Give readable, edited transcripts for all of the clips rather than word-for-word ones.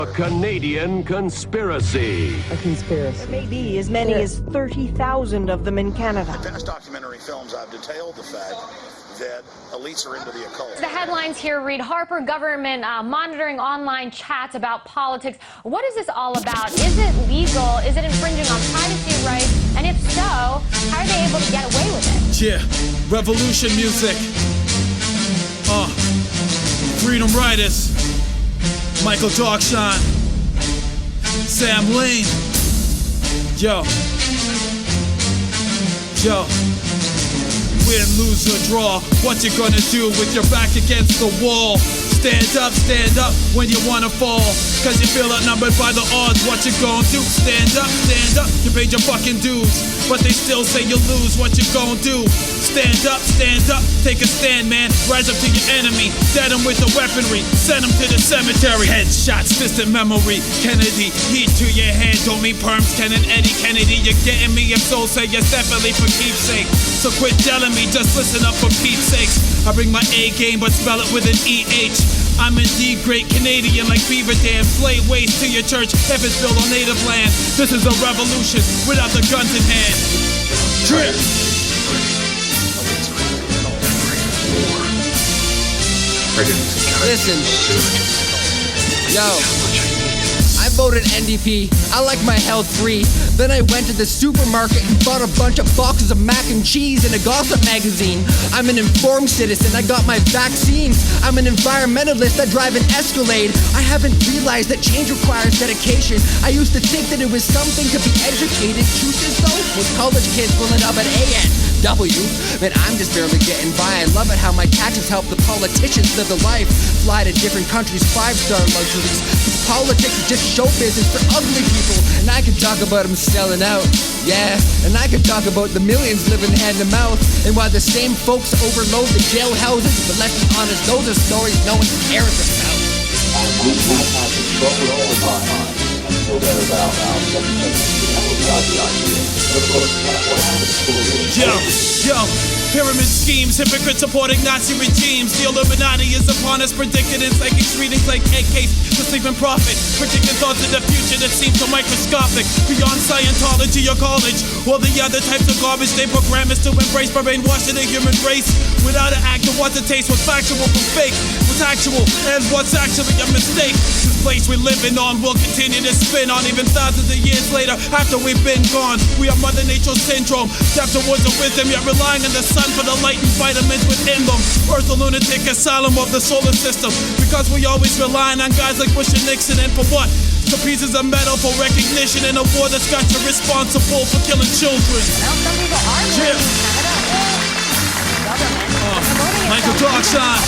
A Canadian conspiracy. A conspiracy. There may be as many as 30,000 of them in Canada. In past documentary films, I've detailed the fact that elites are into the occult. The headlines here read, Harper government monitoring online chats about politics. What is this all about? Is it legal? Is it infringing on privacy rights? And if so, how are they able to get away with it? Yeah, revolution music. Freedom Riders. Michael Darcshyne. Sam Lane. Yo. Win, lose, or draw. What you gonna do with your back against the wall? Stand up when you wanna fall. Cause you feel outnumbered by the odds. What you gonna do? Stand up. You paid your fucking dues, but they still say you lose. What you gonna do? Stand up, take a stand, man. Rise up to your enemy, dead him with the weaponry, send him to the cemetery. Headshots, distant memory. Kennedy, heat to your head. Don't mean perms, Ken and Eddie Kennedy. You're getting me, if so, say yes, definitely for keepsake. So quit telling me, just listen up for Pete's sakes. I bring my A game, but spell it with an EH. I'm indeed great Canadian like Beaver Dam. Slay waste to your church if it's built on native land. This is a revolution without the guns in hand. Drip. Listen, yo, I voted NDP. I like my health free. Then I went to the supermarket and bought a bunch of boxes of mac and cheese and a gossip magazine. I'm an informed citizen, I got my vaccines. I'm an environmentalist, I drive an Escalade. I haven't realized that change requires dedication. I used to think that it was something to be educated. Truth is though, most college kids pulling up at ANW. Man, I'm just barely getting by. I love it how my taxes help the politicians live the life. Fly to different countries, 5-star luxuries. Politics is just show business for ugly people. And I could talk about them selling out, yeah. And I could talk about the millions living hand to mouth. And why the same folks overload the jail houses. But let's be honest, those are stories no one cares about. We have control over my mind until they're about the idea. Of course, that's what happens. Yo, pyramid schemes, hypocrites supporting Nazi regimes. The Illuminati is upon us, predicted in psychics readings like AKs, the sleeping prophet, predicting thoughts of the future that seem so microscopic. Beyond Scientology or college, or the other types of garbage they program us to embrace by brainwashing the human race. Without an act of what to taste, what's factual from fake, what's actual, and what's actually a mistake. This place we're living on will continue to spin on even thousands of years later after we've been gone. We are Mother Nature syndrome, step towards the wisdom, yet relying on the sun for the light and vitamins within them. Earth a lunatic asylum of the solar system, because we always relying on guys like Bush and Nixon, and for what? The pieces of metal for recognition in a war that's got you responsible for killing children. Well, some people are living in Canada or government. Michael Darcshyne.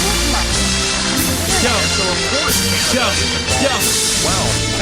Yo.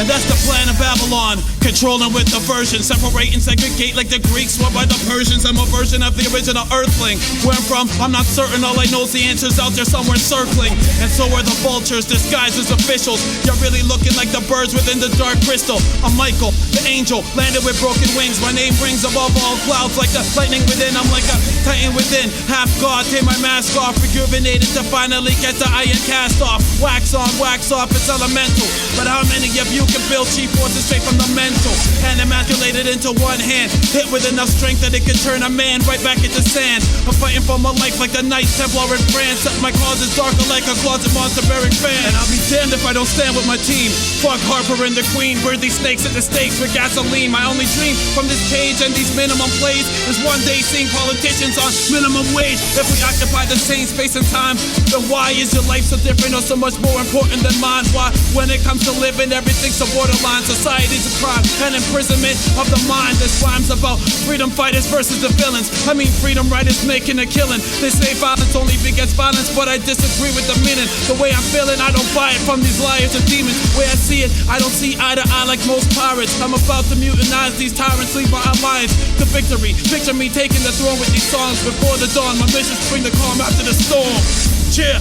And that's the plan of Babylon, controlling with diversion, separate and segregate like the Greeks were by the Persians. I'm a version of the original Earthling. Where I'm from, I'm not certain. All I know is the answer's out there somewhere circling. And so are the vultures, disguised as officials. You're really looking like the birds within the dark crystal. I'm Michael, the angel, landed with broken wings. My name rings above all clouds like the lightning within. I'm like a titan within, half god. Take my mask off, rejuvenated to finally get the iron cast off. Wax on, wax off, it's elemental. But how many of you can build cheap forces straight from the mental and emasculated into one hand, hit with enough strength that it can turn a man right back into sand? I'm fighting for my life like the Knights Templar in France. My cause is darker like a closet monster bearing fan. And I'll be damned if I don't stand with my team. Fuck Harper and the Queen, burn these snakes at the stakes with gasoline. My only dream from this cage and these minimum plays is one day seeing politicians on minimum wage. If we occupy the same space and time, then why is your life so different or so much more important than mine? Why, when it comes to living, everything's so borderline. Society's a crime and imprisonment of the mind. This rhymes about freedom fighters versus the villains. I mean freedom writers making a killing. They say violence only begets violence, but I disagree with the meaning. The way I'm feeling, I don't buy it from these liars and demons. Way I see it, I don't see eye to eye like most pirates. I'm about to mutinize these tyrants, lead my alliance to victory. Picture me taking the throne with these songs before the dawn. My mission's to bring the calm after the storm. Cheer.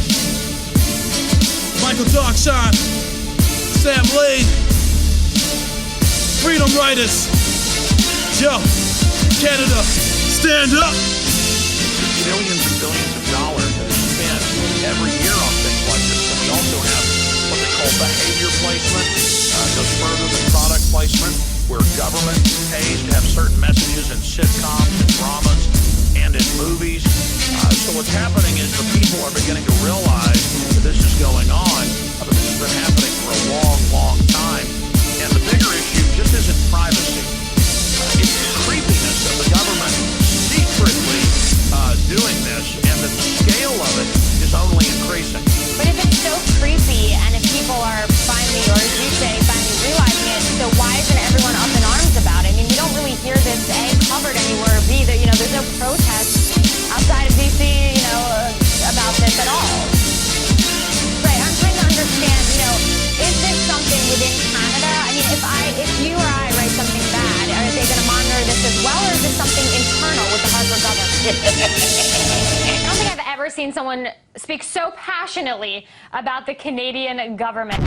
Michael Darcshyne, Sam Lane, Freedom Riders. Yo, Canada, stand up. Billions and billions of dollars that is spent every year on things like this. And we also have what they call behavior placement. sitcoms and dramas and in movies. So what's happening is the people are beginning to realize that this is going on, but this has been happening for a long, long time. And the bigger issue just isn't privacy. It's the creepiness of the government secretly doing this, and the scale of it is only increasing. But if it's so creepy, and if people are finally, or as you say, finally realizing it, so why isn't everyone up in arms about it? I mean, we don't really hear this, A, covered anywhere, B, that, there's no protest outside of D.C., about this at all. Right, I'm trying to understand, is this something within Canada? I mean, if you or I write something bad, are they going to monitor this as well, or is this something internal with the Harper government? I don't think I've ever seen someone speak so passionately about the Canadian government.